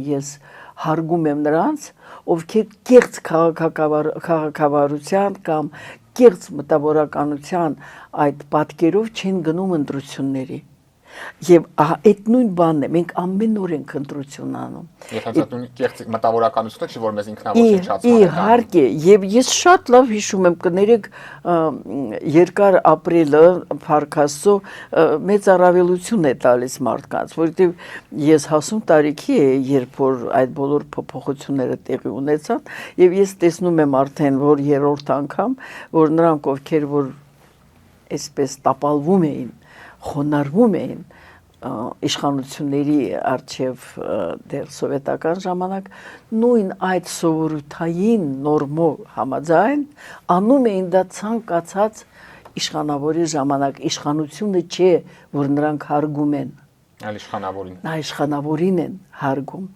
ես հարգում եմ նրանց, ովքեր կեղծ քաղաքավարության կամ կեղծ մտավորականության այդ պատկերով չեն գնում ընտրությունների։ Եվ այդ նույն բանն է, մենք ամեն օր ենք ընտրություն անում։ Եվ հենց այդ նույն կեղծ մտավորականությունը չի, որ մեզ ինքնավորչացնում է։ Իհարկե, եւ ես շատ լավ հիշում եմ, կներեք, երկար ապրելը Փարքաստո մեծ առավելություն է տալիս մարդկանց, որովհետեւ ես հասուն տարիքի էի, երբ որ այդ բոլոր փոփոխությունները տեղի ունեցան, եւ ես տեսնում եմ արդեն, որ երրորդ անգամ, որ նրանք ովքեր որ այսպես տապալվում էին, խոնարհվում էին իշխանությունների արչև դեռ սովետական ժամանակ նույն այդ սովորութային նորմով համաձայն անում էին դա ցանկացած իշխանավորի ժամանակ իշխանությունը չէ որ նրանք հարգում են այլ իշխանավորին իշխանավորին են հարգում